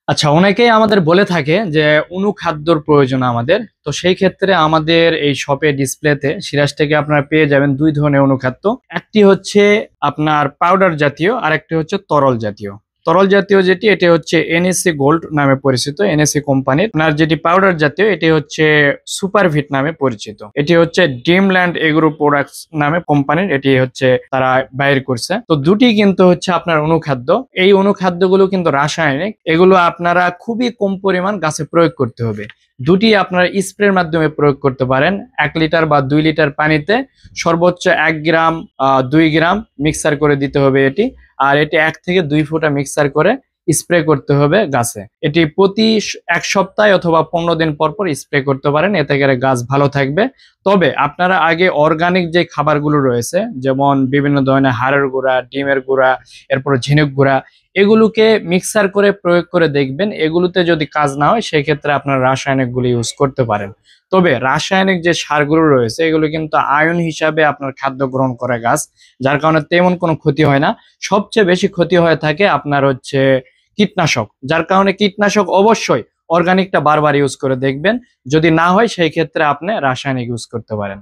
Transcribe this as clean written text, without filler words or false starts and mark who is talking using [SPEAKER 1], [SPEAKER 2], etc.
[SPEAKER 1] আচ্ছা, অনেকেই আমাদের বলে থাকে যে অনুখাদ্যর প্রয়োজন আমাদের। তো সেই ক্ষেত্রে আমাদের এই শপে ডিসপ্লেতে সিরাজ থেকে আপনারা পেয়ে যাবেন দুই ধরনের অনুখাদ্য। একটি হচ্ছে আপনার পাউডার জাতীয়, আর একটি হচ্ছে তরল জাতীয়। তরল জাতীয় যেটি, এটি হচ্ছে এনএসসি গোল্ড নামে পরিচিত, এনএসসি কোম্পানির। আপনার যেটি পাউডার জাতীয়, এটি হচ্ছে সুপারভিট নামে পরিচিত। এটি হচ্ছে ড্রিমল্যান্ড এগ্রো প্রোডাক্টস নামে কোম্পানির, এটি হচ্ছে তারা বাইর করছে। তো দুটি কিন্তু হচ্ছে আপনার অনুখাদ্য। এই অনুখাদ্যগুলো কিন্তু রাসায়নিক, এগুলো আপনারা খুবই কম পরিমাণ গাছে প্রয়োগ করতে হবে। দুটি আপনারা স্প্রের মাধ্যমে প্রয়োগ করতে পারেন। 1 লিটার বা 2 লিটার পানিতে সর্বোচ্চ 1 গ্রাম 2 গ্রাম মিক্সার করে দিতে হবে এটি। আর এটি 1 থেকে 2 ফোঁটা মিক্সার করে স্প্রে করতে হবে গাছে। এটি প্রতি 1 সপ্তাহ অথবা 15 দিন পর পর স্প্রে করতে পারেন, এতে করে গাছ ভালো থাকবে। তবে আপনারা আগে অর্গানিক যে খাবারগুলো রয়েছে, যেমন বিভিন্ন ধরনের হাড়ের গুঁড়া, ডিমের গুঁড়া, এরপর ঝিনুক গুঁড়া, এগুলোকে মিক্সার করে প্রয়োগ করে দেখবেন। এগুলোতে যদি কাজ না হয়, সেই ক্ষেত্রে আপনারা রাসায়নিকগুলো ইউজ করতে পারেন। তবে রাসায়নিক যে সারগুলো রয়েছে, এগুলো কিন্তু আয়ন হিসাবে আপনার খাদ্য গ্রহণ করে গাছ, যার কারণে তেমন কোনো ক্ষতি হয় না। সবচেয়ে বেশি ক্ষতি হয়ে থাকে আপনার হচ্ছে কীটনাশক, যার কারণে কীটনাশক অবশ্যই অর্গানিকটা বারবার ইউজ করে দেখবেন। যদি না হয়, সেই ক্ষেত্রে আপনি রাসায়নিক ইউজ করতে পারেন।